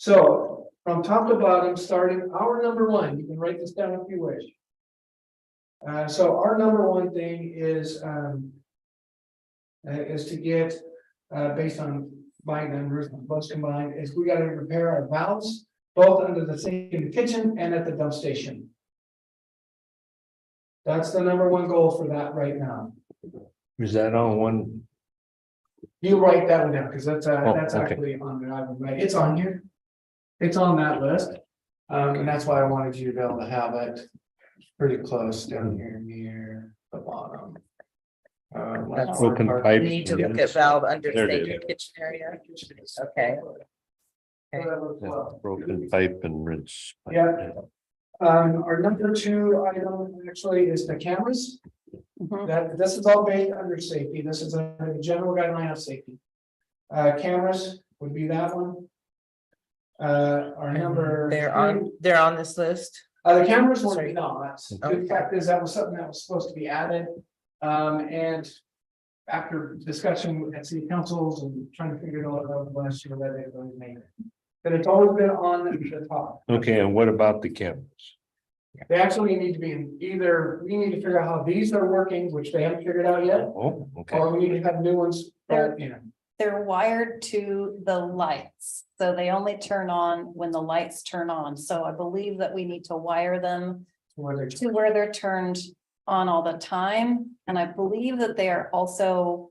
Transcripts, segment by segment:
So from top to bottom, starting our number one, you can write this down if you wish. So our number one thing is to get, based on buying them, both combined, is we gotta repair our valves, both under the sink in the kitchen and at the dump station. That's the number one goal for that right now. Is that on one? You write that one down, because that's okay. actually on the item, right? It's on here. It's on that list. And that's why I wanted you to be able to have it pretty close down here near the bottom. That's broken pipe. We need to look at valve under There it safety is. kitchen area. Okay. That's broken pipe and rinse. pipe. Yeah. Our number two item actually is the cameras. Mhm. This is all based under safety. This is a general guideline of safety. Cameras would be that one. Our number. They're on this list. The cameras were Sorry. not. Okay. The fact is, that was something that was supposed to be added. And after discussion at city councils and trying to figure it all out last year, that it really made it. But it's always been on the top. Okay, and what about the cameras? They actually need to be in either, we need to figure out how these are working, which they haven't figured out yet, Oh, okay. or we need to have new ones. They're- You know, They're wired to the lights, so they only turn on when the lights turn on. So I believe that we need to wire them where they're. to where they're turned on all the time. And I believe that they are also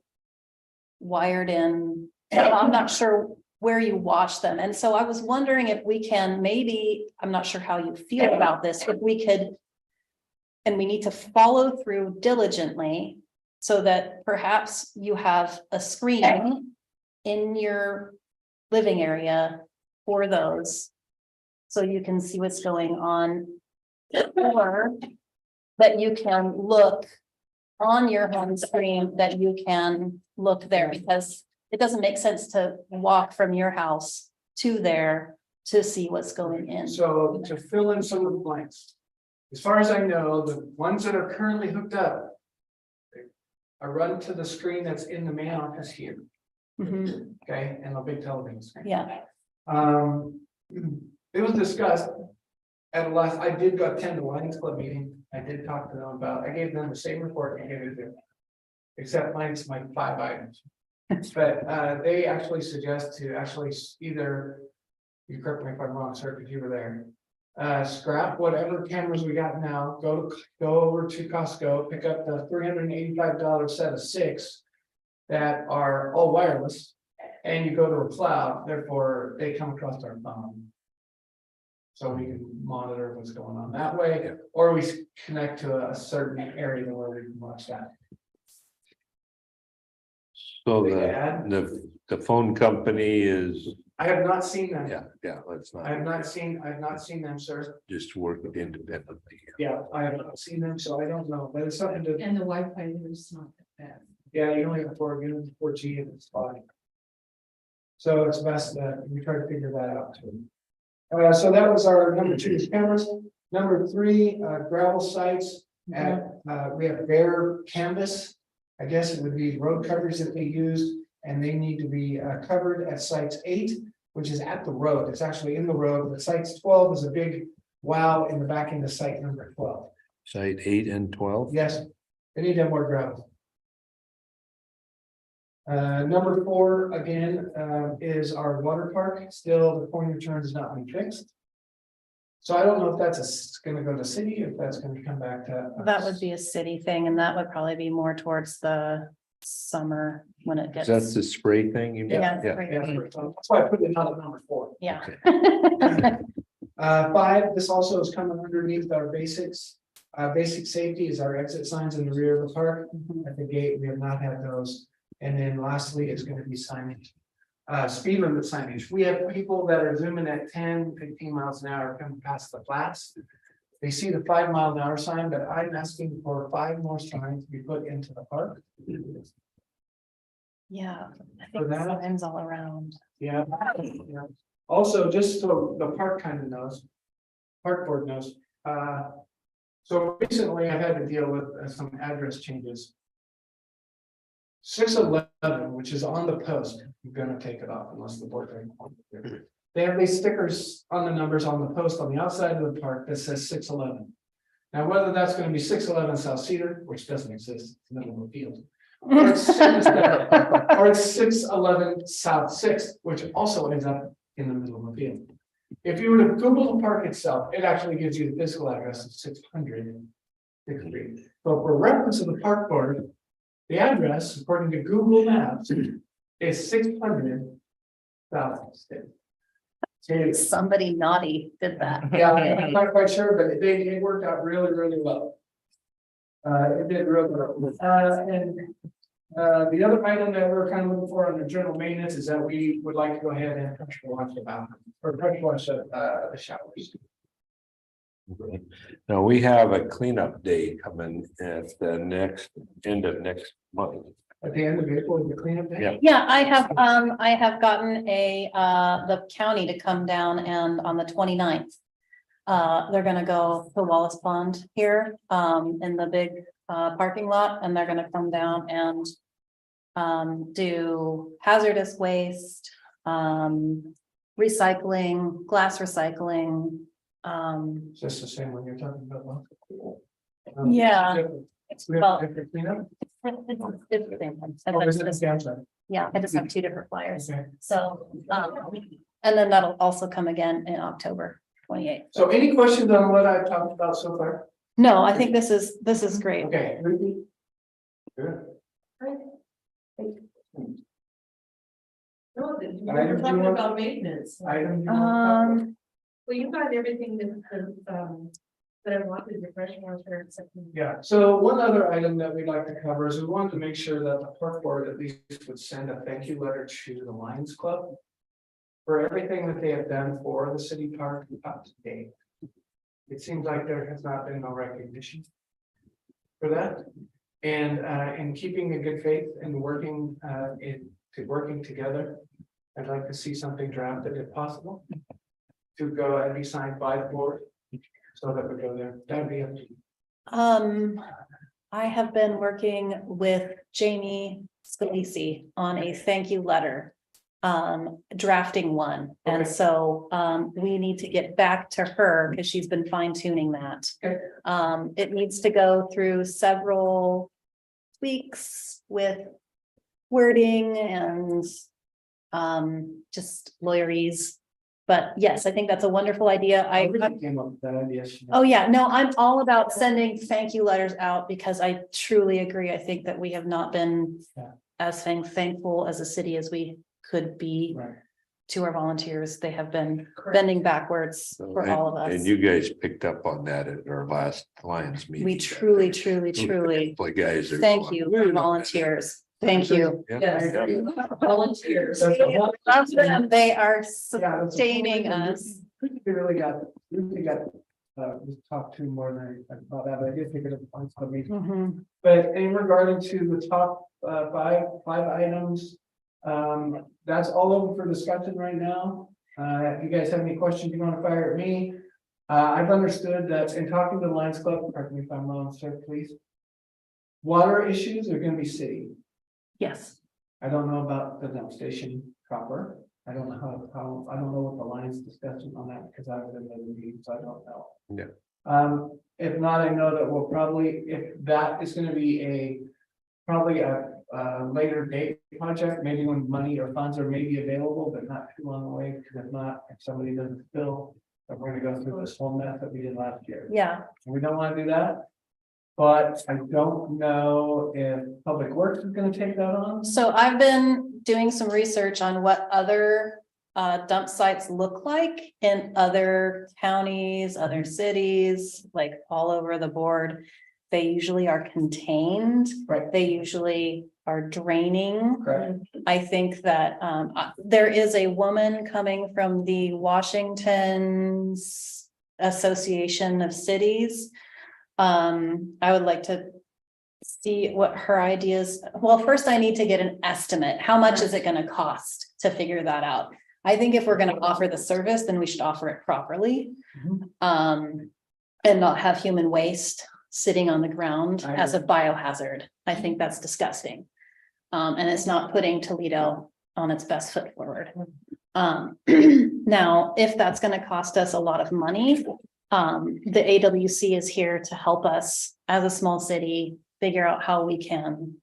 wired in, I'm not sure where you watch them. And so I was wondering if we can maybe, I'm not sure how you feel about this, if we could, and we need to follow through diligently so that perhaps you have a screen in your living area for those. So you can see what's going on. Or that you can look on your home screen, that you can look there, because it doesn't make sense to walk from your house to there to see what's going in. So to fill in some of the blanks. As far as I know, the ones that are currently hooked up. I run to the screen that's in the main office here, Mhm, okay, and a big television screen. yeah, It was discussed. At a last, I did go attend the Lions Club meeting. I did talk to them about, I gave them the same report I gave it to. Except mine's my 5 items. But they actually suggest to actually either. You correct me if I'm wrong, sir, because you were there. Scrap whatever cameras we got now, go over to Costco, pick up the $385 set of 6. That are all wireless, and you go to a cloud, therefore they come across our phone. So we can monitor what's going on that way, or we connect to a certain area where we can watch that. So They add- the phone company is, I have not seen them. yeah, let's I have not not seen them, sir. just work independently. Yeah, I have not seen them, so I don't know, but it's something to, And the Wi-Fi there is not that bad. yeah, you only have 4G and it's fine. So it's best that we try to figure that out too. So that was our number 2 is cameras. Number 3, gravel sites at, we have bare canvas. I guess it would be road coverage that they used, and they need to be covered at sites 8, which is at the road. It's actually in the road, but sites 12 is a big wow in the back end of site number 12. Site 8 and 12? Yes, they need to have more gravel. Number 4, again, is our water park. Still, the point of return has not been fixed. So I don't know if that's gonna go to city, if that's gonna come back to. us. that would be a city thing, and that would probably be more towards the summer when it Is gets. that the spray thing you mean? Yeah, Yeah, so that's why I put it on at number 4. yeah. Okay. 5, this also is coming underneath our basics. Basic safety is our exit signs in the rear of the park. At the gate, we have not had those. And then lastly, is gonna be signage. Speed limit signage. We have people that are zooming at 10, 15 miles an hour coming past the flats. They see the 5-mile-an-hour sign, but I'm asking for 5 more signs to be put into the park. Yeah, I For think that? signs all around. Yeah. Yeah. Also, just so the park kind of knows, park board knows, so recently I had to deal with some address changes. 611, which is on the post, I'm gonna take it off unless the board. They have these stickers on the numbers on the post on the outside of the park that says 611. Now, whether that's gonna be 611 South Cedar, which doesn't exist, it's in the middle of the field. Or it's 611 South Sixth, which also ends up in the middle of the field. If you were to Google the park itself, it actually gives you the physical address of 600. But for reference of the park board, the address, according to Google Maps, is 600 South Sixth. Somebody naughty did that. Yeah, I'm not quite sure, but it worked out really, really well. It did really well. The other item that we're kind of looking for under general maintenance is that we would like to go ahead and pressure wash the bathroom, or pressure wash the showers. Now, we have a cleanup day coming at the end of next month. At the end of April, the cleanup day. Yeah. Yeah, I have gotten the county to come down and on the 29th. They're gonna go to Wallace Pond here, in the big, parking lot, and they're gonna come down and do hazardous waste, recycling, glass recycling. Just the same one you're talking about. Yeah. Well, Different cleanup. it's the same one. Oh, is it a downside? Yeah, I just have two different flyers. Okay. So, and then that'll also come again in October 28th. So any questions on what I've talked about so far? No, I think this is great. Okay. Ruby? Good. No, we I were do talking want- about maintenance. Item you want to talk about? Well, you got everything that I wanted, the fresh water, except. Yeah, so one other item that we'd like to cover is we wanted to make sure that the park board at least would send a thank you letter to the Lions Club. For everything that they have done for the city park up to date. It seems like there has not been no recognition. For that, and in keeping a good faith and working working together. I'd like to see something drafted if possible. To go and be signed by the board. So that we go there, that'd be up to you. I have been working with Jamie Scalisi on a thank you letter. Drafting one, and Okay. so we need to get back to her because she's been fine tuning that. Okay. It needs to go through several tweaks with wording and just lawyerese. But yes, I think that's a wonderful idea. I really came up with that idea. Oh, yeah, no, I'm all about sending thank you letters out because I truly agree. I think that we have not been Yeah. as thankful as a city as we could be Right. to our volunteers. They have been Correct. bending backwards for And- all of us. And you guys picked up on that at our last Lions meeting. We truly, truly, truly, The guys are thank going, you, "Wait a minute." volunteers. Thank you. Yeah. Yes. Yeah. Volunteers. That's a whole- Love them. They are Yeah, that's a whole sustaining thing. us. We really got, we talked to more than about that, but I did pick it up on some meeting. Mhm. But in regard to the top five items, that's all open for discussion right now. If you guys have any questions you want to fire at me, I've understood that in talking to the Lions Club, correct me if I'm wrong, sir, please. Water issues are gonna be city. Yes, I don't know about the dump station proper. I don't know how, I don't know what the Lions discussion on that because I was in the meeting, so I don't know. Yeah. If not, I know that we'll probably, if that is gonna be probably a later date project, maybe when money or funds are maybe available, but not too long away, because if not, if somebody doesn't fill, then we're gonna go through this whole mess that we did last year. yeah. We don't wanna do that. But I don't know if Public Works is gonna take that on. So I've been doing some research on what other dump sites look like in other counties, other cities, like all over the board. They usually are contained. Right. They usually are draining. Correct. I think that there is a woman coming from the Washington Association of Cities. I would like to see what her ideas. Well, first I need to get an estimate. How much is it going to cost to figure that out? I think if we're going to offer the service, then we should offer it properly. Mhm. And not have human waste sitting on the ground I as a biohazard. I think that's disgusting. And it's not putting Toledo on its best foot forward. Now, if that's gonna cost us a lot of money, the AWC is here to help us as a small city figure out how we can,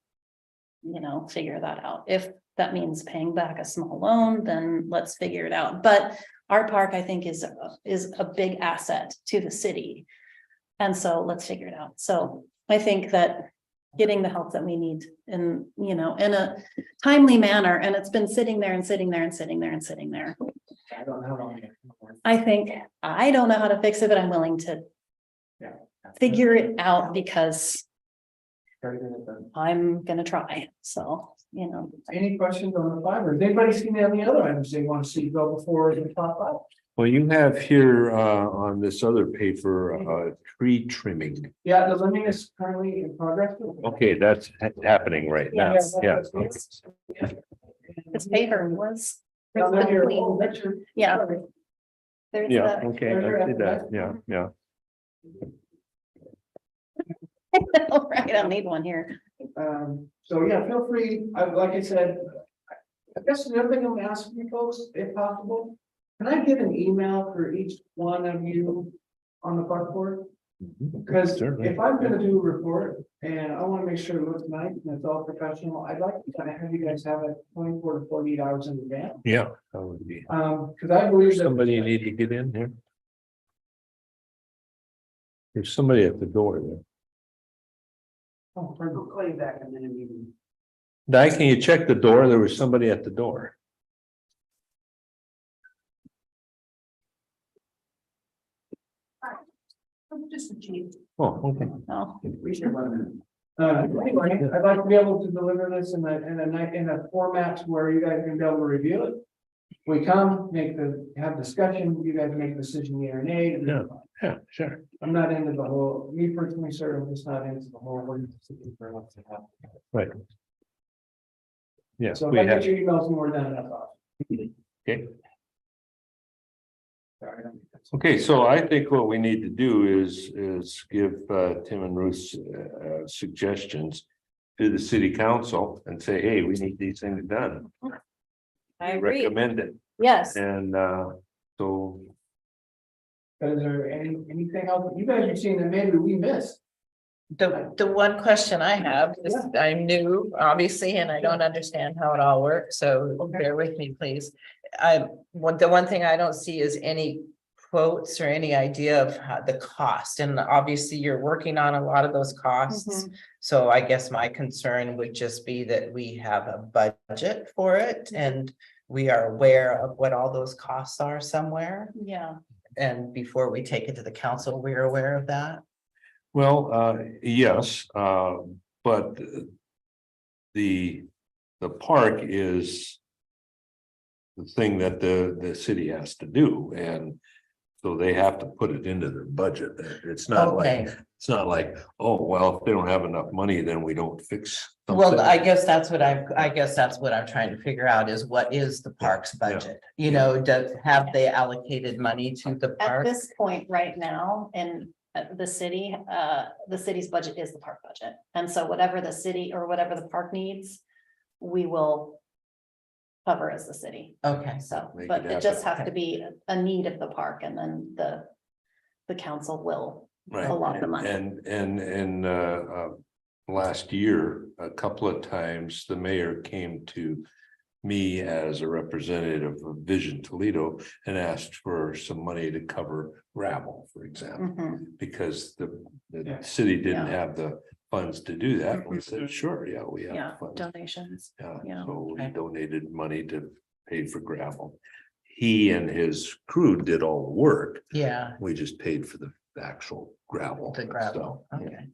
figure that out. If that means paying back a small loan, then let's figure it out. But our park, I think, is a big asset to the city. And so let's figure it out. So I think that getting the help that we need in a timely manner, and it's been sitting there and sitting there and sitting there and sitting there. I don't know how long. I think I don't know how to fix it, but I'm willing to Yeah. figure it out because Very good at that. I'm gonna try. So, Any questions on the fiber? Has anybody seen any other items they want to see go before the top five? Well, you have here on this other paper, tree trimming. Yeah, the lemming is currently in progress. Okay, that's happening right now. Yeah. this paper was. Now, then you're- clean, but yeah. There's Yeah, the, okay, I see that. Yeah, yeah. right, I'll need one here. So yeah, feel free, like I said. I guess the other thing I'm asking you folks, if possible, can I get an email for each one of you on the park board? Because Certainly. if I'm gonna do a report and I wanna make sure it looks nice and it's all professional, I'd like to kind of have you guys have it 24 to 48 hours in advance. Yeah, that would be. Because I believe that. Somebody need to get in here. There's somebody at the door there. Oh, pardon. I'll call you back in a minute. Di, can you check the door? There was somebody at the door. Just the chief. Oh, okay. Oh, Anyway, I'd like to be able to deliver this in a format where you guys can be able to review it. We come, have discussion, you guys make a decision, yea or nay. and Yeah. Yeah, sure. I'm not into the whole, me personally, sir, I'm just not into the whole, we're just looking for what's to happen. Right. Yeah, So we if I have, get your emails more than enough. okay. Sorry. Okay, so I think what we need to do is give Tim and Ruth's suggestions to the city council and say, hey, we need these things done. I agree. Recommend it. Yes. And so, Is there anything else that you guys are seeing that maybe we missed? The one question I have is, I'm new, obviously, and I don't understand how it all works, so Okay. bear with me, please. The one thing I don't see is any quotes or any idea of how the cost, and obviously you're working on a lot of those costs. So I guess my concern would just be that we have a budget for it and we are aware of what all those costs are somewhere. Yeah. And before we take it to the council, we're aware of that. well, yes, but the park is the thing that the city has to do, and so they have to put it into their budget. It's not like, Okay, it's not like, oh, well, if they don't have enough money, then we don't fix well, something. I guess that's what I'm trying to figure out is what is the park's budget? You know, have they allocated money to the At park? this point right now, in the city's budget is the park budget. And so whatever the city or whatever the park needs, we will cover as the city. Okay, So, Make but it it just happen. has to be a need of the park, and then the council will Right. allot the money. And last year, a couple of times, the mayor came to me as a representative of Vision Toledo and asked for some money to cover gravel, for example, Mhm. because the Yeah. city didn't Yeah. have the funds to do that. We said, sure, yeah, we have Yeah, the funds. donations. Yeah, yeah. so we Okay. donated money to pay for gravel. He and his crew did all the work. Yeah, We just paid for the actual gravel. the and gravel, stuff. okay,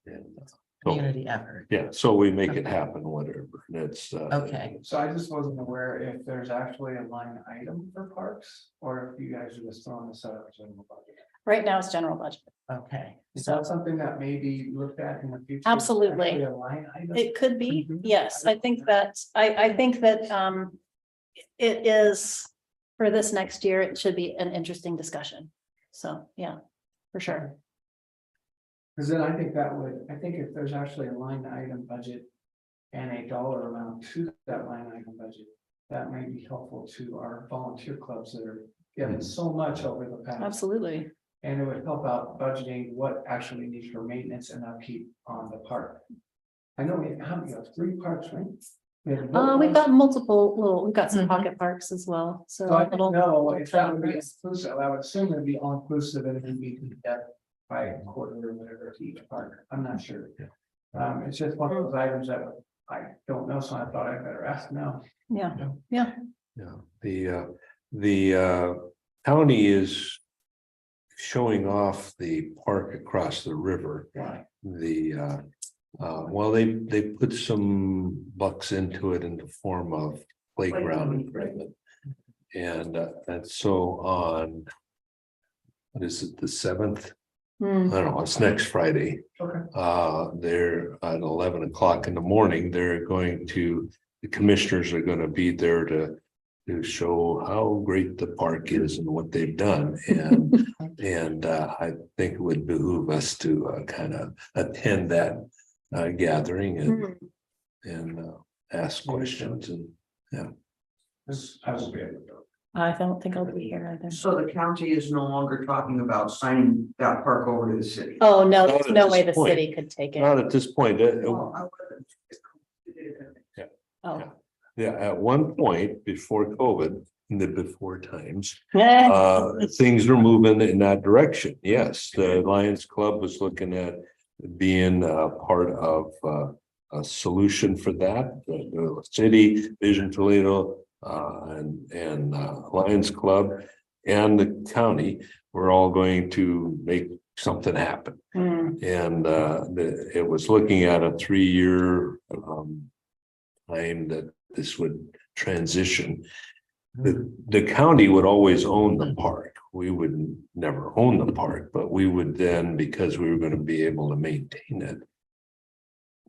And, community effort, yeah, so we make it Okay. happen, whatever. That's okay. So I just wasn't aware if there's actually a line item for parks, or if you guys are just throwing this out as general budget. Right now it's general budget. Okay, Is so, that something that may be looked at in the future? Absolutely. Actually a line item? It could be, Mhm. yes, I think that, I think that, it is, for this next year, it should be an interesting discussion. So, yeah, for sure. Because then I think I think if there's actually a line item budget and a dollar amount to that line item budget, that might be helpful to our volunteer clubs that are getting so much over the past. Absolutely. And it would help out budgeting what actually needs for maintenance and upkeep on the park. I know we have 3 parks, right? We've got multiple little, we've got some pocket parks as well, so. So I don't little- know if that would be inclusive, I would assume it'd be all inclusive and it'd be by a quarter or whatever to each park, I'm not sure. It's just one of those items that I don't know, so I thought I'd better ask now. Yeah, Yeah, the county is showing off the park across the river. Why? Well, they put some bucks into it in the form of playground equipment. And so on, what is it, the 7th? I Hmm. don't know, it's next Friday. Okay. They're at 11 o'clock in the morning, the commissioners are gonna be there to show how great the park is and what they've done. And I think it would behoove us to kind of attend that gathering and ask questions and, I will be able to go. I don't think I'll be here either. So the county is no longer talking about signing that park over to the city. Oh, no, Not there's at no this way the point. city could take it. not at this point. Well, I wasn't- Oh. Yeah, at one point before COVID, in the before times, Yeah. things were moving in that direction. Yes, the Lions Club was looking at being part of a solution for that. The city, Vision Toledo, and Lions Club and the county were all going to make something happen. And it was looking at a 3-year time that this would transition. The county would always own the park. We would never own the park, but we would then, because we were going to be able to maintain it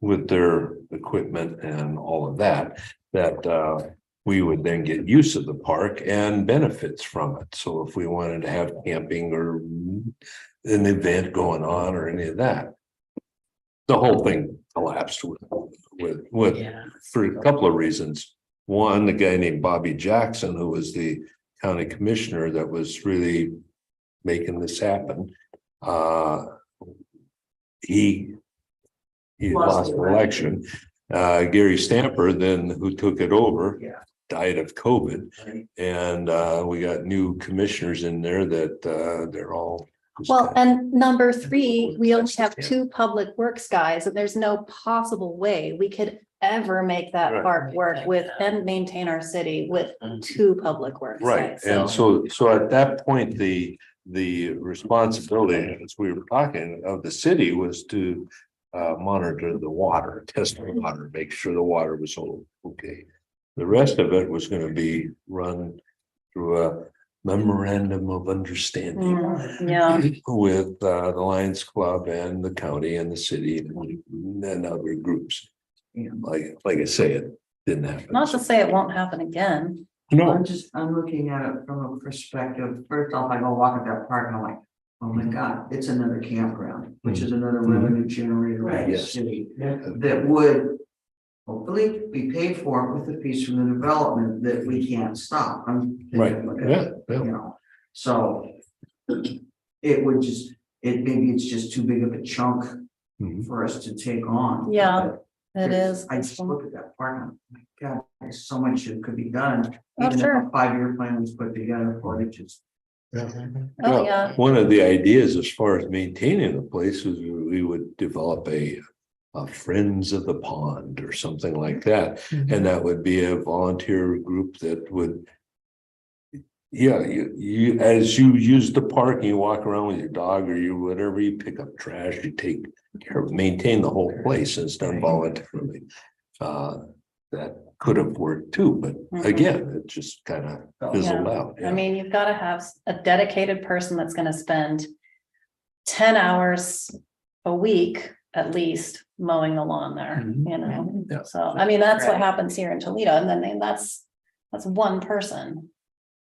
with their equipment and all of that, we would then get use of the park and benefits from it. So if we wanted to have camping or an event going on or any of that, the whole thing collapsed with Yeah. for a couple of reasons. One, the guy named Bobby Jackson, who was the county commissioner that was really making this happen. He lost the election. Gary Stamper, then who took it over, died of COVID. And we got new commissioners in there that they're all. Well, and number 3, we only have 2 public works guys, and there's no possible way we could ever make that Right. park work with and maintain our city with 2 public works. Right, guys. and so at that point, the responsibility, as we were talking, of the city was to monitor the water, test the water, make sure the water was all okay. The rest of it was gonna be run through a memorandum of understanding Yeah, with the Lions Club and the county and the city and other groups. Like I say, it didn't happen. not to say it won't happen again. No, I'm looking at it from a perspective, first off, I go walk at that park and I'm like, oh my God, it's another campground, which is another revenue generator for the Yes. city. That would hopefully be paid for with the piece from the development that we can't stop. right, yeah, You know, so it would maybe it's just too big of a chunk Mhm. for us to take on. Yeah, But it is. I just look at that park, and I'm like, God, there's so much that could be done. Oh, Even if sure. a 5-year plan was put together for it, just. Oh, yeah. One of the ideas as far as maintaining the place was we would develop a Friends of the Pond or something like that. And that would be a volunteer group that would. Yeah, you as you use the park and you walk around with your dog or you whatever, you pick up trash, you take care of, maintain the whole place, and it's done voluntarily. That could have worked too, but again, it just kind of fizzled out. I mean, you've got to have a dedicated person that's going to spend 10 hours a week at least mowing the lawn there, Mhm. you know? Yeah. So, I mean, that's what happens here in Toledo. And then that's one person,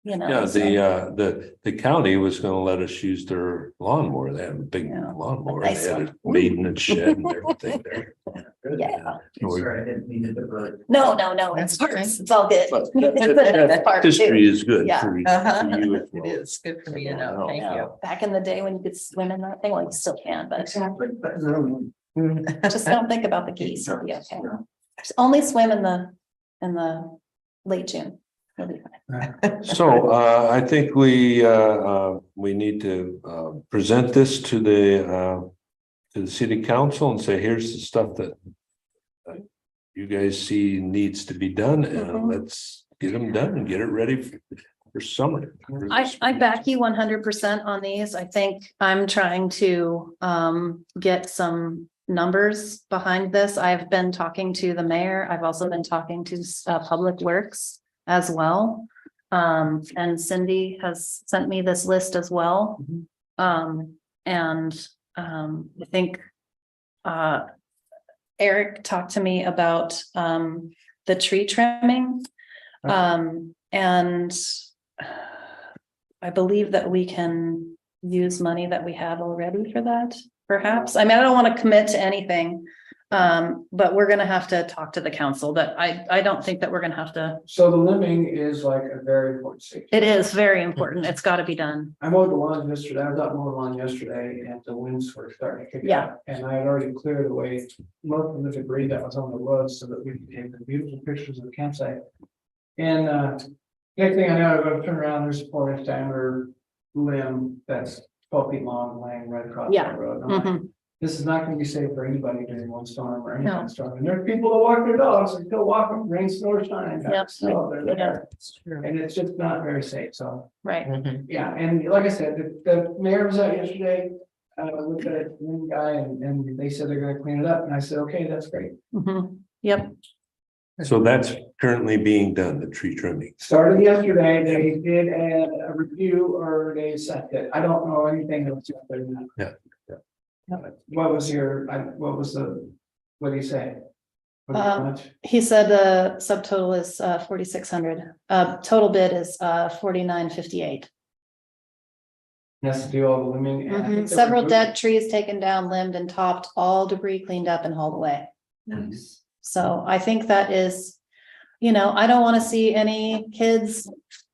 you know. Yeah, so- the county was gonna let us use their lawnmower. They have a big Yeah. lawnmower. Nice They had one. a maintenance shed and everything there. Yeah. Sorry, I didn't mean to divert. No, it's parts, it's all good. It's part History too. is good Yeah. for Uh-huh. you as It well. is good for me to know. Everyone Thank else. you. Back in the day when you could swim in that thing, well, you still can, but Exactly, but no. just don't think about the geese, you'll be okay. Just only swim in the late June. You'll be fine. So I think we need to present this to the city council and say, here's the stuff that you guys see needs to be done, and Mhm. let's get them done and get it ready for summer. I back you 100% on these. I think I'm trying to get some numbers behind this. I've been talking to the mayor. I've also been talking to Public Works as well. And Cindy has sent me this list as well. I think Eric talked to me about the tree trimming. And I believe that we can use money that we have already for that, perhaps. I mean, I don't want to commit to anything. But we're gonna have to talk to the council, but I don't think that we're gonna have to. So the limbing is like a very important safety. It is very important. It's gotta be done. I mowed the lawn yesterday, I was out mowing the lawn yesterday and the winds were starting to kick Yeah. up. And I had already cleared away most of the debris that was on the road so that we could take the beautiful pictures of the campsite. And next thing I know, I go to turn around, there's a 4-inch diameter limb that's 12 feet long laying right across Yeah. the road. And I'm like, Mhm. this is not gonna be safe for anybody during one storm or any No. kind of storm. And there are people that walk their dogs and still walk them, rain, snow, or shine. Yep. So they're there. Sure. And it's just not very safe. So, Right. Mhm. yeah, and like I said, the mayor was out yesterday. With that one guy and they said they're gonna clean it up. And I said, okay, that's great. Mhm. Yep. So that's currently being done, the tree trimming. Started yesterday, they did a review or they sent it. I don't know anything else. Yeah. What was what do you say? What do you want? He said the subtotal is 4,600. Total bid is 4,958. Has to do all the limbing. and I think the Several review- dead trees taken down, limbed and topped, all debris cleaned up and hauled away. Nice. So I think that is, I don't want to see any kids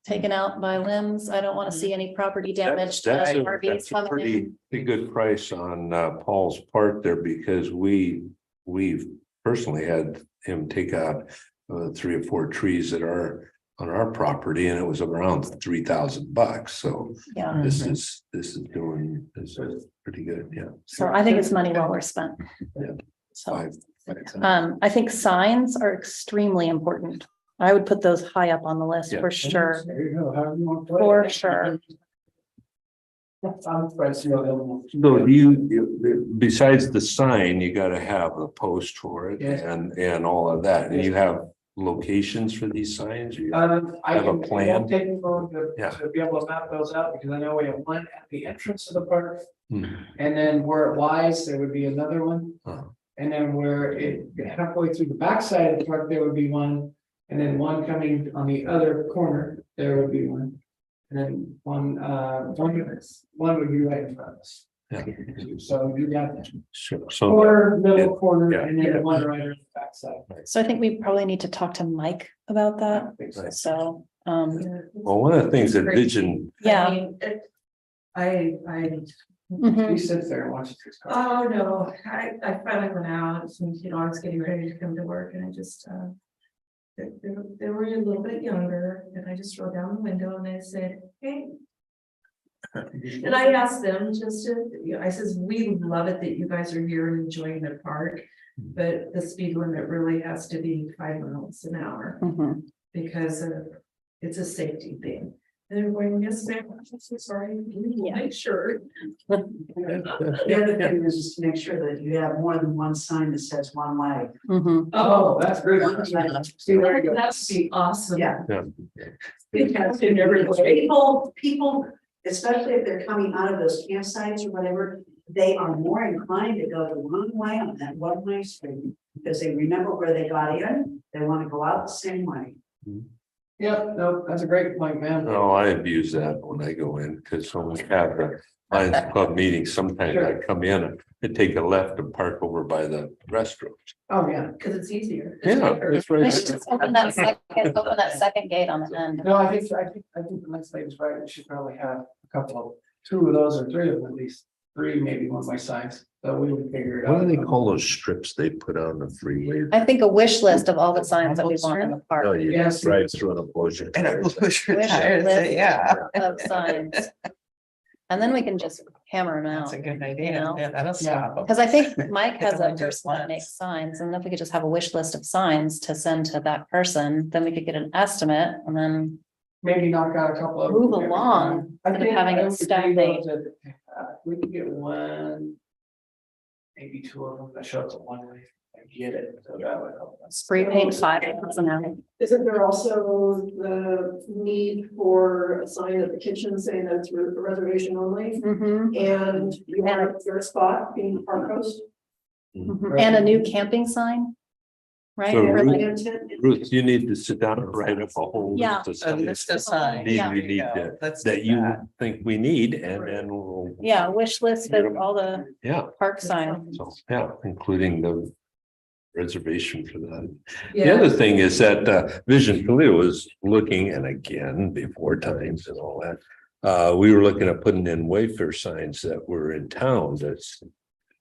taken out by limbs. I don't want to see any property damage to That's RVs a coming pretty in. good price on Paul's part there, because we've personally had him take out 3 or 4 trees that are on our property, and it was around $3,000. So Yeah, this is pretty good, yeah. so I think it's money well worth spent. Yeah. So, Five. I think signs are extremely important. I would put those high up on the list Yeah. for sure. There you go, however you want to play it. For sure. I'm surprised to see all the other ones. So you besides the sign, you gotta have a post for it Yes. and all of that, and you have locations for these signs? You- I Have a can plan? take a photo Yeah. to be able to map those out, because I know we have one at the entrance of the park. Hmm. And then where it lies, there would be another one. Uh-huh. And then where it halfway through the backside of the park, there would be one. And then one coming on the other corner, there would be one. And then one would be right in front of us. Yeah. So you got So, so corner, middle corner, yeah. and then one right on the backside. So I think we probably need to talk to Mike about that. I think so. So, well, one of the things that Vision, yeah. Mhm. He sits there and watches his car. Oh, no, I finally went out, since, I was getting ready to come to work and I just, they were a little bit younger and I just rolled down the window and I said, hey. And I asked them just to, I says, we love it that you guys are here and enjoying the park. But the speed limit really has to be 5 miles an hour Mhm. because it's a safety thing. And they're going, yes, ma'am, I'm so sorry, Yeah. make sure. The other thing is just to make sure that you have more than one sign that says one way. Mhm. Oh, that's great. See, there you go. That would be awesome. Yeah. yeah, Because in every way. People, especially if they're coming out of those campsites or whatever, they are more inclined to go the wrong way on that one-way street. Because they remember where they got in, they want to go out the same way. Yeah, no, that's a great point, man. Oh, I abuse that when I go in, because when we have the Lions Club meeting, sometimes I come in and take a left and park over by the restroom. Oh, yeah. Because it's easier. Yeah, it's right. Just open that second gate on the end. No, I think the next lady's right. We should probably have a couple of, 2 of those or 3 of them at least. 3, maybe one by signs, so we would figure it out. What do they call those strips they put on the freeway? I think a wish list of all the signs that we want in the Oh, park. you Yes. drive through and blows your tires. Wish Tires, list yeah. Of signs. And then we can just hammer them That's out. a good You idea. know? Yeah, that'll stop 'em. Because I think Mike has Only a just person that once. makes signs, and if we could just have a wish list of signs to send to that person, then we could get an estimate and then. Maybe knock out a couple of. Move along I instead of think having it I would stagnate. agree those that, we could get 1. Maybe 2 of them that show up one way and get it, so that would help us. Spray paint 5 personality. Isn't there also the need for a sign at the kitchen saying that it's reservation only? And you want your spot being park host? And a new camping sign. Right? So For Ruth- like- Intent. Ruth, you need to sit down and write up a whole Yeah. list of A list of signs. Need- Yeah. we need to- Let's do that you that. think we need, and then we'll, Yeah, wish list of all the yeah, park signs. so, yeah, including the reservation for that. The Yeah, other thing is that Vision Toledo was looking, and again, before times and all that. We were looking at putting in Wayfair signs that were in town, that's.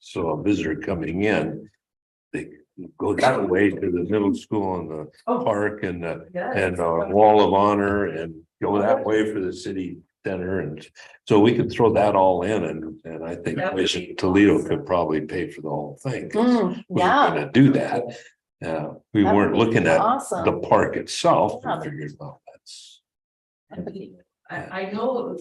So a visitor coming in. They go that way to the middle school and the Oh. park and yes. Wall of Honor and go that way for the city center, and so we could throw that all in, and I think That would Vision be Toledo awesome. could probably pay for the whole thing. 'Cause we were Yeah, gonna do that. We That would weren't be looking at awesome. the park itself. Yeah. We figured, well, that's. I know,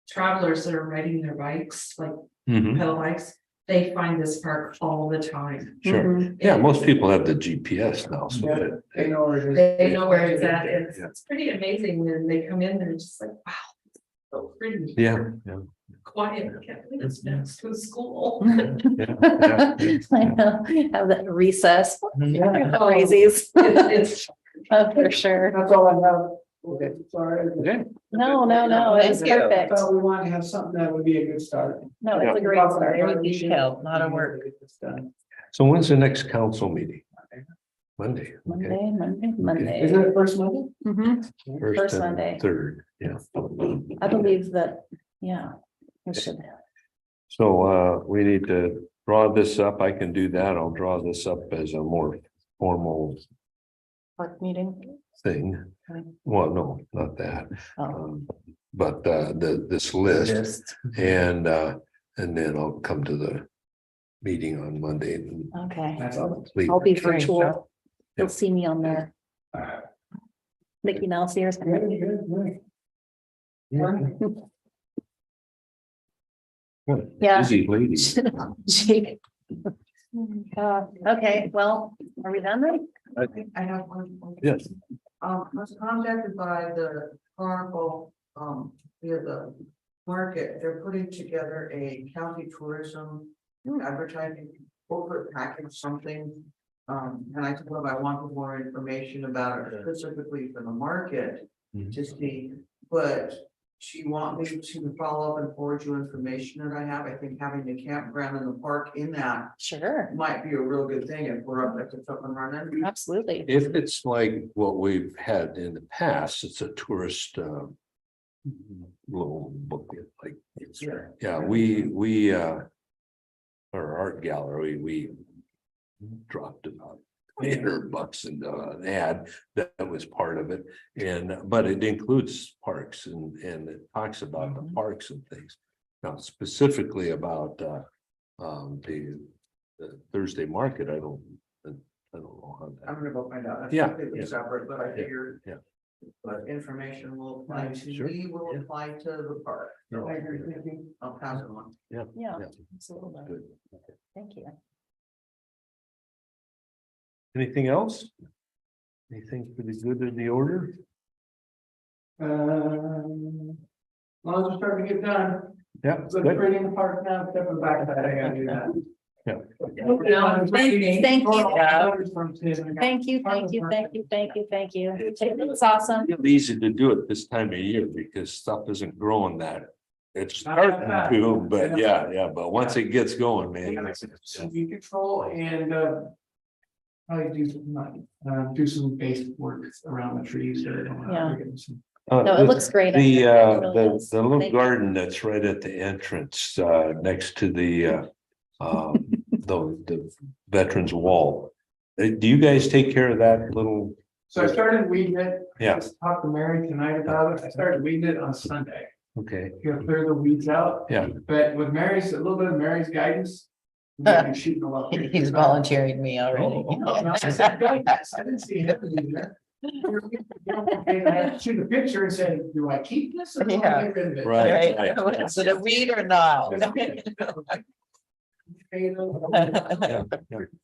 travelers that are riding their bikes, like Mhm, pedal bikes, they find this park all the time. Sure, Mhm. yeah, most people have the GPS now, so Yeah. that- They know where it is. They know where it's at. Yeah. It's pretty amazing when they come in, they're just like, wow. It's so pretty, yeah, yeah. quiet, I can't believe it's next to a school. Yeah, yeah, yeah. I know, have that recess. Yeah. Crazies. It's, Oh, for sure. That's all I have. Okay, sorry. Okay. No, it's Thank you. perfect. So we want to have something that would be a good start. No, it's a great start. Very detailed, lot of work. Get this done. So when's the next council meeting? Monday. Okay. Monday. Isn't it first Monday? Mhm. First and Monday. Third, yeah. I believe that, yeah, we should. So we need to draw this up. I can do that. I'll draw this up as a more formal Park meeting. thing. Okay. Well, no, not that. Oh, But this list and then I'll come to the meeting on Monday and okay. That's all. complete. I'll be Great. virtual. You'll see me on there. Mickey Mouse ears. Very good, good. Yeah. Busy lady. Jake. Okay, well, are we done then? I have one. Yes. I was contacted by the Chronicle, via the market, they're putting together a county tourism advertising corporate package, something. And I told them I wanted more information about it specifically for the market to see, but she want me to follow up and forward you information that I have. I think having the campground and the park in that Sure, might be a real good thing if we're up, if it's up and running. absolutely. If it's like what we've had in the past, it's a tourist little booklet, like, Sure. yeah, our art gallery, we dropped about $800 into an ad that was part of it. But it includes parks and it talks about the parks and things. Now specifically about the Thursday market, I don't know how I'm that. gonna go find out. That's Yeah, completely yeah. separate, but I figured. Yeah. But information will apply to Sure. me, will Yeah. apply to the park. So I agree, thank you. I'll pass it on. Yeah, Yeah. absolutely. Good. Thank you. Anything else? Anything for the good of the order? As long as we're starting to get done. Yeah, So good. pretty in the park now, stepping back, that I gotta do that. Thank you. Yeah. Thank you, thank you, thank you, thank you, thank you. It's awesome. It's easy to do it this time of year because stuff isn't growing that. It's starting to, but yeah, but once it gets going, man. Some weed control and, probably do some basic work around the trees or. Yeah. Uh, No, it looks great. The, It really is. the little Thank you. garden that's right at the entrance, next to the, the veterans wall. Do you guys take care of that little? So I started weeding it. Yeah. Just talked to Mary tonight about it. I started weeding it on Sunday. Okay, You know, clear the weeds out. yeah, But with Mary's, a little bit of Mary's guidance. we've been shooting a lot. He's volunteering me already. I said, "Guys, I didn't see him in there." And I had to shoot a picture and say, do I keep this? Or do I get rid of it? Right. Right, is it a weed or not? yeah, yeah.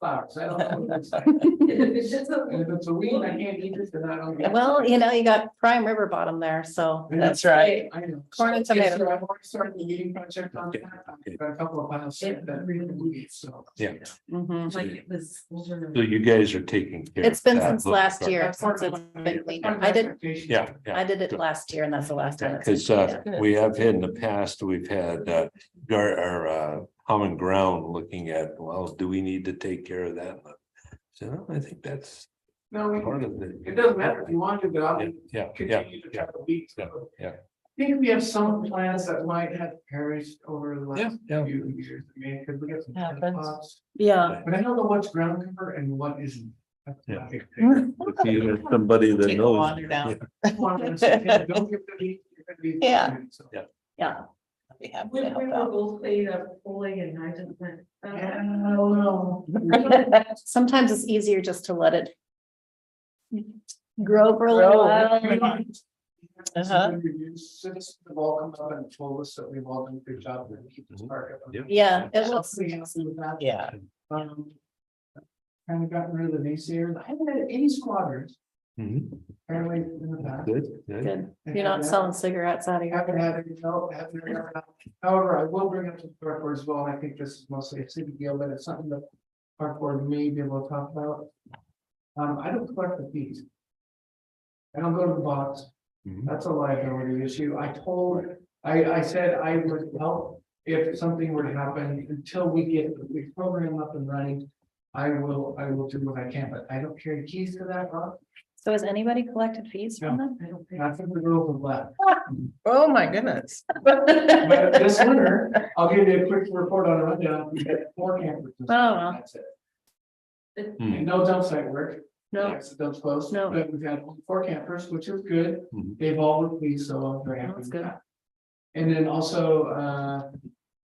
Flowers, I don't know what it's like. And if it's a weed, I can't eat it, then I don't. get it. Well, you know, you got prime river bottom there, so. That's right. I know. Corn and So, yes, tomato. sir, I've already started the weeding project on that. I've got a couple of piles set that really weeds, so. Yeah. Mhm. Like it was. So you guys are taking care. It's been of that since little last garden. year, That's part since of it's my- been cleaned part up. of my I did, expectation. Yeah, yeah. I did it last year and that's the last time. it's been Because cleaned up. we have had in the past, we've had common ground looking at, well, do we need to take care of that? So no, I think that's No, part of the. it doesn't matter if you want to, but I'll Yeah, yeah, continue to try to weed. yeah. I think we have some plants that might have perished over the Yeah, last yeah. few years, I mean, because we got some dead Happens. spots. Yeah. But I don't know what's ground cover and what isn't. That's Yeah. my big thing. If you have somebody that Take a knows. wander down. Don't give the meat, you're gonna be. Yeah. So. Yeah. Yeah. Be happy We to were help out. both played up fully and I just went. Yeah, I don't know. Sometimes it's easier just to let it grow for a little Grow. while. Uh-huh. Citizens have all come up and told us that we've all done a good job to keep this park up. Yeah. Yeah, it looks, Pretty happy with that. Yeah, Kind of gotten rid of the naysayers. I haven't had any squatters, Mhm. apparently in the past. Good, good. good. You're not selling cigarettes out of Haven't here. had any, no, haven't had any. However, I will bring up to the park board as well, and I think this is mostly a city deal, but it's something that park board may be able to talk about. I don't collect the fees. I don't go to the box, Mhm. that's a liability issue, I said I would help if something were to happen, until we get the program up and running. I will do what I can, but I don't carry keys to that, Rob, So has anybody collected fees from them? I don't think, I think the rules of left. oh my goodness. But this winter, I'll give you a quick report on a rundown, we had 4 campers. this Oh, winter, wow. that's it. Hmm. And no dump site work. No. Yes, the dump's closed. No. But we've had 4 campers, which is good. Mhm. They've all been pleased, so I'm very happy That's with good. that. And then also,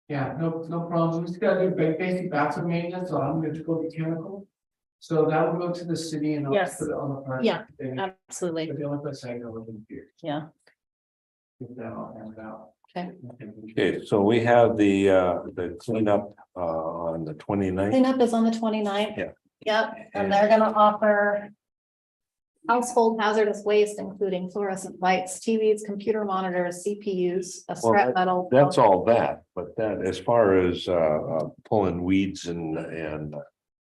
yeah, no problems. We just gotta do basic bathroom maintenance, so I'm gonna go to chemical. So that will go to the city and I'll Yes. put it on the park. Yeah. But Absolutely. the only place I go is here. Yeah. Get that all hammered out. Okay. Okay, so we have the cleanup on the 29th. Cleanup is on the 29th. Yeah. Yep, and they're gonna offer household hazardous waste, including fluorescent lights, TVs, computer monitors, CPUs, a scrap metal. That's all that, but that as far as pulling weeds and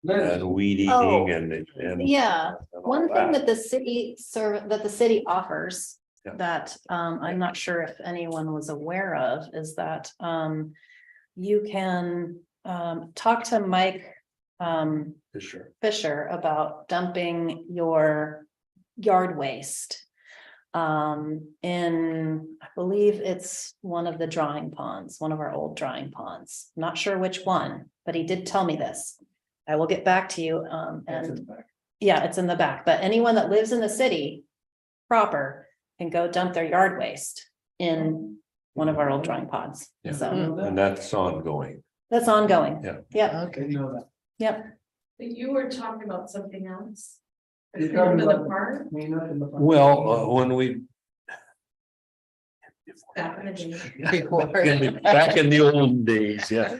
weed Oh, eating and. Yeah, and all one thing that. that the city offers Yeah. that I'm not sure if anyone was aware of is that you can talk to Mike For sure. Fisher about dumping your yard waste. I believe it's one of the drawing ponds, one of our old drawing ponds. Not sure which one, but he did tell me this. I will get back to you, That's in and the back. yeah, it's in the back, but anyone that lives in the city proper can go dump their yard waste in one of our old drawing ponds. Yeah. So And that's ongoing. that's ongoing. Yeah. Yep, I Okay. know that. yep. But you were talking about something else. You're Clean up talking in the about park, clean up in the park. Well, when we. back in the day. Back in the old days, yeah.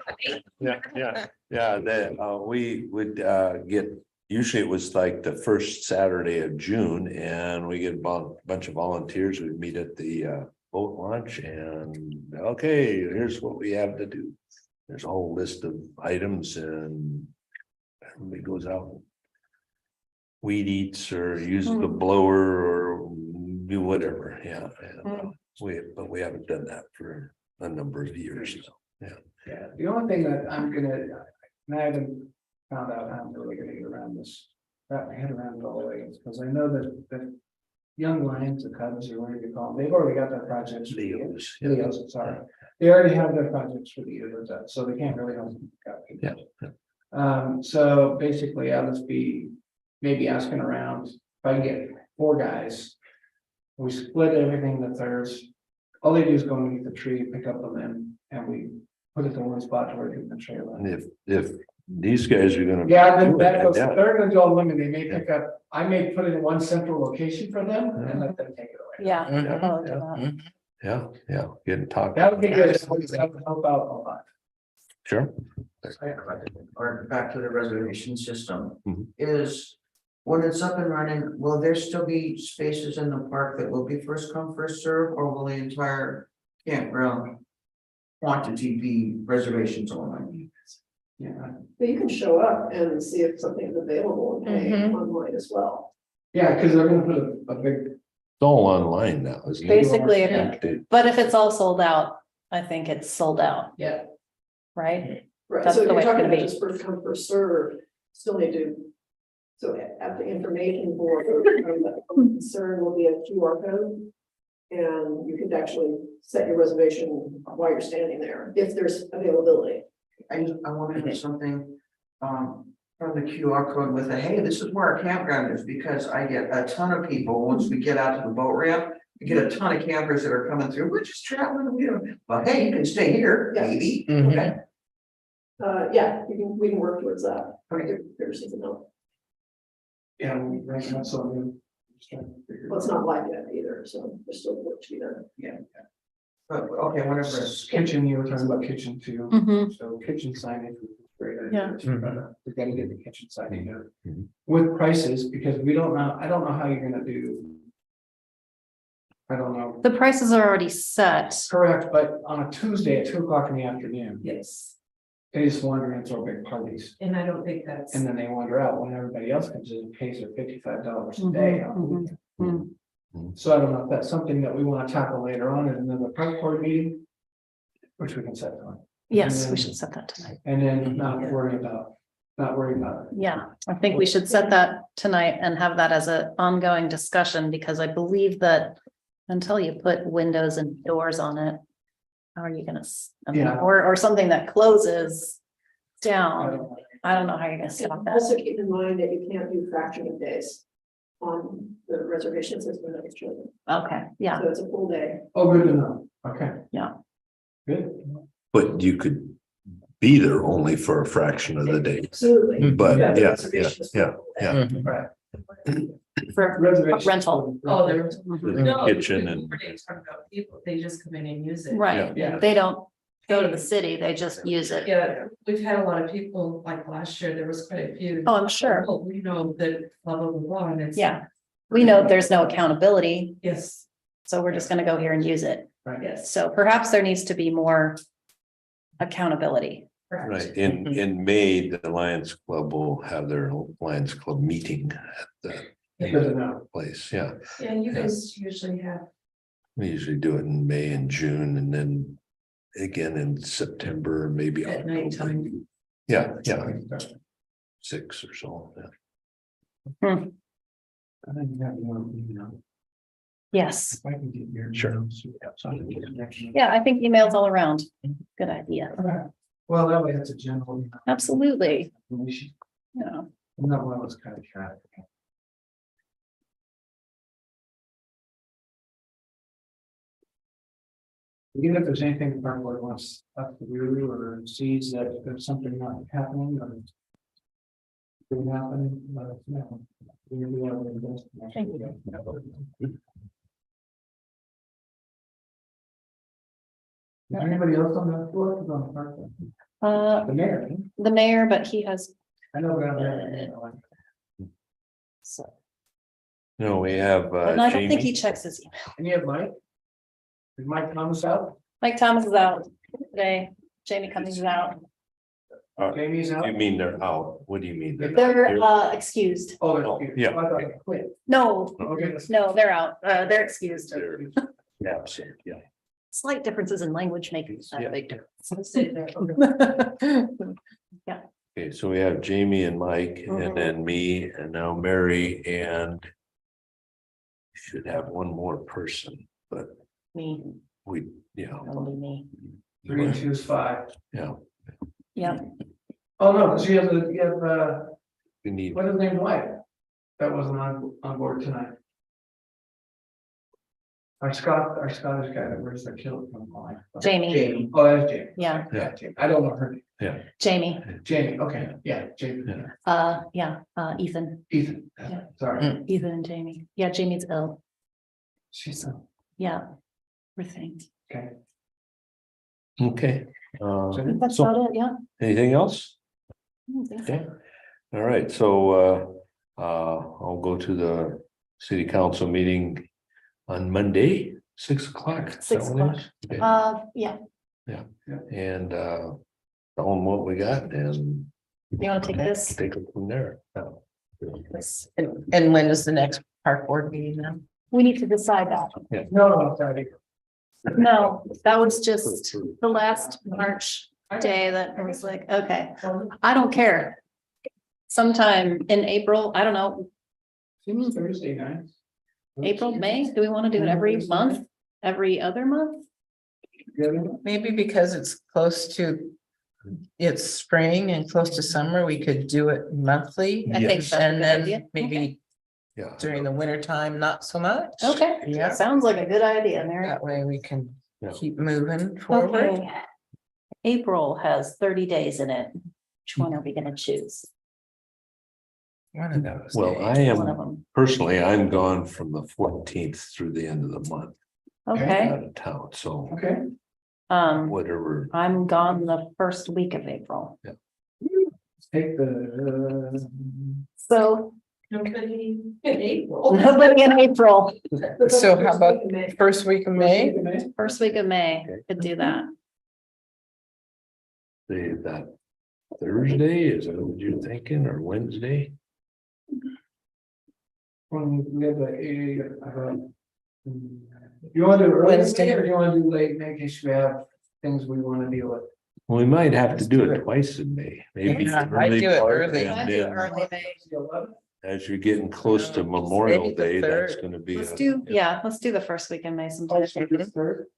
Yeah, we would get, usually it was like the first Saturday of June and we get a bunch of volunteers. We'd meet at the boat launch and, okay, here's what we have to do. there's a whole list of items and everybody goes out. Weed eats or uses the blower or do whatever, yeah. But we haven't done that for a number of years now. Yeah, the only thing that I'm gonna, and I haven't found out how I'm really gonna get around this, wrap my head around it all the way, is because I know that the young lions, the cubs, or whatever you call them, they've already got their projects. for the year. Leos. Leos, sorry. They already have their projects for the year, so they can't really help them. Yeah. So basically, I'll just be maybe asking around, if I can get 4 guys. We split everything that's theirs. All they do is go underneath the tree, pick up the limb, and we put it in one spot where they can trail And it. if these guys are gonna. Yeah, then do that it, goes, yeah. they're gonna do all the limb, and they may pick up, I may put it in one central location for them and let them take it away. Yeah. Mhm. I'll do that. Yeah, getting talked. That would be good, that would help out a lot. Sure. Or back to the reservation system, Mhm. is when it's up and running, will there still be spaces in the park that will be first come, first serve, or will the entire campground quantity be reservations only? Yeah, But you can show up and see if something's available and pay Mhm. online as well. yeah, because they're gonna put a big, It's all online now, isn't it? Basically, Yeah. but if it's all sold out, I think it's sold out, yeah, right? Right, That's so if the you're way it's talking gonna about be. just first come, first serve, still need to. So at the information board, the concern will be a QR code. And you can actually set your reservation while you're standing there, if there's availability. I want to do something, from the QR code with a, hey, this is where our campground is, because I get a ton of people, once we get out to the boat ramp. We get a ton of campers that are coming through, we're just traveling, but hey, you can stay here, Yeah. maybe, Mhm. okay? Yeah, we can work towards that. Okay. There's something else. yeah, right now, so I'm just trying to figure. Well, it's not live yet either, so there's still work to be done. But, okay, whatever. It's kitchen, you were talking about kitchen too, Mhm. so kitchen signage was a great Yeah. idea. We gotta get the kitchen signage here. Mhm. With prices, because we don't know, I don't know how you're gonna do. I don't know, The prices are already set. correct, but on a Tuesday at 2 o'clock in the afternoon, Yes, they just wander and throw big parties. and I don't think that's. And then they wander out when everybody else comes in and pays their $55 a day. on the Mhm, weekend. mhm. So I don't know if that's something that we wanna tackle later on in another park board meeting. Which we can set on, Yes, we should set that tonight. and then not worry about it. Yeah, I think we should set that tonight and have that as an ongoing discussion, because I believe that until you put windows and doors on it, how are you gonna, Yeah. or something that closes I down, don't know. I don't know how you're gonna stop And that. also keep in mind that you can't do fraction of days on the reservation system that was chosen. Okay, yeah, So it's a full day. Oh, good to know, okay. Yeah. Good. But you could be there only for a fraction of the day. Absolutely. But the yeah, reservation is yeah, full. yeah. Mhm. Right. for Reservation. rental. Oh, there was. Mhm. The No, kitchen and- we're talking about people, they just come in and use it. Right, Yeah. they don't go to the city, they just use it. Yeah, we've had a lot of people, like last year, there was quite a few. Oh, I'm sure. Oh, we know that blah, blah, blah, blah, and it's. Yeah, we know there's no accountability, Yes, so we're just gonna go here and use it. yes. So perhaps there needs to be more accountability. correct. Right, in May, the Lions Club will have their Lions Club meeting at the Good to know. place, yeah. And you guys usually have, We usually do it in May and June and then again in September, maybe At October. nighttime. Yeah, 6 or so, yeah. I think you have more, Yes, if I can get your. Sure. yeah, I think emails all around. Good idea. Okay. Well, that way it's a general. Absolutely. Information. Yeah. Not one of those kind of traffic. Even if there's anything the park board wants us to do or sees that there's something not happening or. Could happen, let us know. We'll be able to invest. Thank you. Is there anybody else on that floor? Who's on the park board? Uh, The mayor, the mayor, but he has, I know, but I'm there. so, No, we have and I don't think he Jamie. checks his email. And you have Mike? Is Mike Thomas out? Mike Thomas is out today. Jamie Cummings is out. Jamie's out. You mean they're out? What do you mean? not They're here? excused. Oh, Oh, they're. yeah. I thought they quit. No, Okay. no, they're out. They're excused. They're absent, yeah. Slight differences in language make Yeah. that big difference. Okay, so we have Jamie and Mike Mhm. and then me and now Mary and. Should have one more person, but Me, we, yeah. only me. 3 and 2 is 5. Yeah, Yeah, Oh, no, because you have, we need, what is his name, White? That wasn't on board tonight. Our Scottish guy that wears the kilt from line. Jamie. Jamie, oh, that's Jamie. Yeah. Yeah, Jamie. I don't know her name. Jamie, Jamie, okay, yeah, Jamie, Yeah. Ethan, Ethan, Yeah. sorry. Ethan and Jamie. Yeah, Jamie's ill. She's, Yeah. Poor thing. okay. okay. That's So about it, yeah. anything else? I don't think so. Okay. All right, so I'll go to the city council meeting on Monday, 6 o'clock. Is that 6 what it o'clock. is? Okay. Yeah, And tell them what we got and you wanna take this? take it from there. And when is the next park board meeting now? We need to decide that. No, sorry. No, that was just the last March day that I was like, okay, I don't care. Sometime in April, I don't know, Seems Thursday night. April, May, do we want to do it every month? Every other month? Maybe because it's close to, it's spring and close to summer, we could do it monthly. I think Yes. that's a And good then idea. maybe Yeah. during the winter time, not so much. Okay, Yeah, sounds like a good idea, Mary. that way we can Yeah. keep moving forward. Okay. April has 30 days in it. Which one are we gonna choose? One of those. Well, days. I One of am, them. personally, I'm gone from the 14th through the end of the month. Okay, Out of town, so Okay. whatever. I'm gone the first week of April. Take the. So Nobody in April. nobody in April, So how about first week of May? first week of May, Okay. could do that. That Thursday, is that what you're thinking, or Wednesday? When we have you want to do early Wednesday. May or do you want to do late May, in case we have things we want to deal with? We might have to Let's do do it it. twice in May, maybe. Yeah, the I'd early do it part, early. and I'd do it then early May. The 11th? As you're getting close to Memorial Maybe the Day, that's third. gonna be. Let's a- do, yeah, let's do the first week in May sometime. The third? Or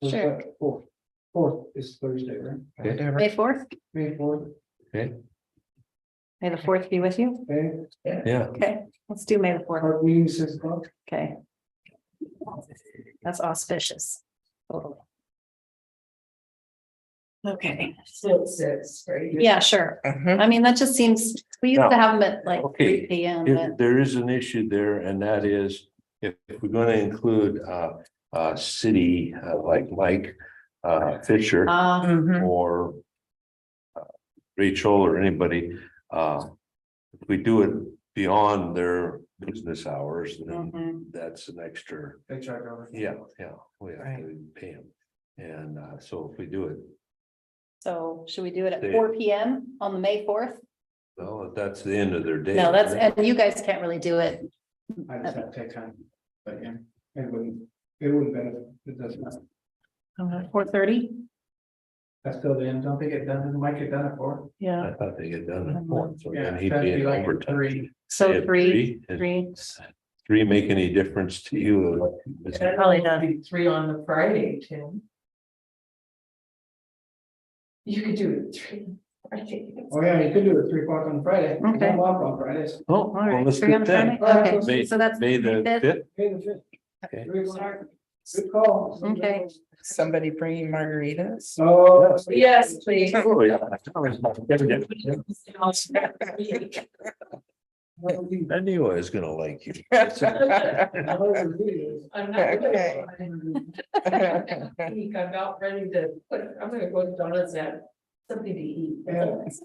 is Sure. that Fourth. Fourth is Thursday, right? Whatever. May 4th, May 4th, Okay, May the 4th be with you. okay, yeah, Okay, let's do May the 4th. our meeting 6 o'clock. Okay. That's auspicious. Totally. Okay, Still six, right? yeah, sure. Mhm. I mean, that just seems, we used to have them at like Okay. 3 PM, if but there is an issue there, and that is, if we're gonna include city, like Mike Fisher. Mhm. Or Rachel or anybody, if we do it beyond their business hours, then Mhm. that's an extra, They charge over. yeah, we have to pay them. And so if we do it, So should we do it at They- 4 PM on the May 4th? well, that's the end of their day. No, that's, and you guys can't really do it. I just have to take time, but yeah, it wouldn't benefit, it doesn't matter. 4:30? That's still the end, don't they get done, it might get done at 4. Yeah, I thought they get done at 4, so Yeah, then he'd that'd be be in like overtime. 3. so At 3, Is 3. 3 make any difference to you? Probably does. 3 on the Friday, Tim. You could do it 3. Friday. Oh, yeah, you could do it 3 o'clock on Friday. Okay. I'm off on Fridays. Oh, All well, right, let's 3 do on it Friday? then. Okay, May- so that's May the May 5th. 5th, Hey, the 5th. okay. 3 o'clock. Good call. Okay. Somebody bringing margaritas? Oh. Yes, please. Oh, yeah. I knew I was gonna like you. I'm not. Okay. I'm about ready to, I'm gonna go to Donna's and something to eat.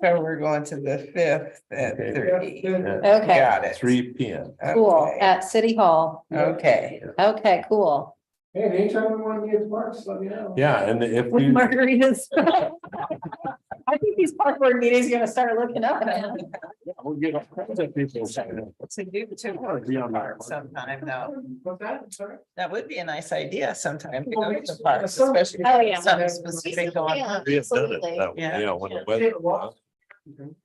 So we're going to the 5th at Okay. 3. Okay, Got it. 3 P M. cool, Okay. at City Hall. Okay. Okay, cool. Hey, anytime we want to be at the parks, let me know. Yeah, and if With you, margaritas. I think these park board meetings are gonna start looking up. we'll get all kinds of people saying, To do the two "Oh, be on park that." sometime though. What's that? Sorry? That would be a nice idea sometime to Well, go we to the just- parks, some- especially. Oh, if yeah. Something specific going Yeah. on. We have done it Absolutely. that way, Yeah. you know, when the Take weather. a walk.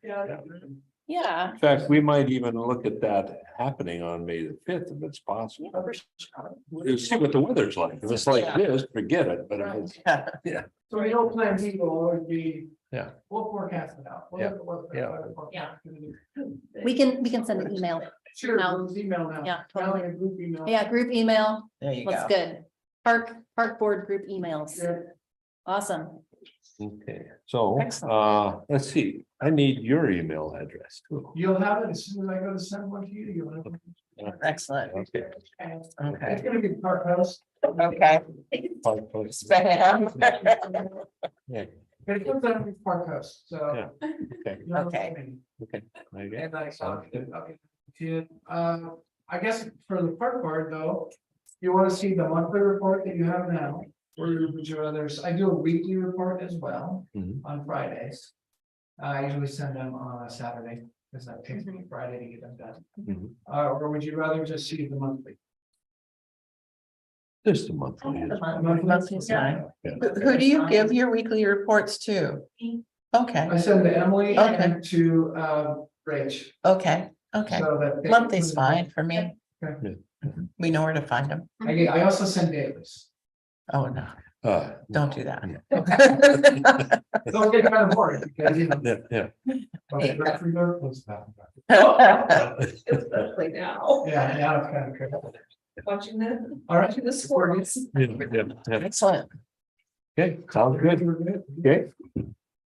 Yeah. Yeah. In fact, we might even look at that happening on May the fifth, if it's possible. See what the weather's like. If it's like Yeah. this, forget it, but if it's, Yeah. So we don't plan B will always be. Yeah. We'll forecast it out. We'll Yeah. look at what the Yeah. weather forecast is gonna be. We can send an email. Sure, out. we'll email now. Yeah, Now totally. like a group email. Yeah, group email. There you Looks go. good. Park board group emails. Yeah. Awesome. okay, so, Excellent. let's see, I need your email address too. You'll have it as soon as I go to send one to you. You'll have it. Excellent. Okay. It's Okay. gonna be Park House. Okay. Spam. Yeah, It comes out of Park House, so. Yeah. okay, you know what I Okay. mean. okay. Okay. And I saw Sounds good. I guess for the park board though, you wanna see the monthly report that you have now. Or would you rather, I do a weekly report as well Mhm. on Fridays. I usually send them on a Saturday, because that takes me Friday to get them done. Mhm. Or would you rather just see the monthly? Just a monthly. is- Monthly's fine. Yeah. Who do you give your weekly reports to? Okay, I send to Emily Okay. and to Rach. okay, okay. So that. Monthly's fine for me. Okay. Mhm. We know where to find them. I also send dailies. Oh, no, don't do that. Those get kind of boring because, you know. Yeah, okay, but for your close stuff. Especially now, Yeah, now it's kind of crazy. watching the, All right. watching the sports. yeah, yeah. Excellent. Okay, sounds good. We're good. Okay,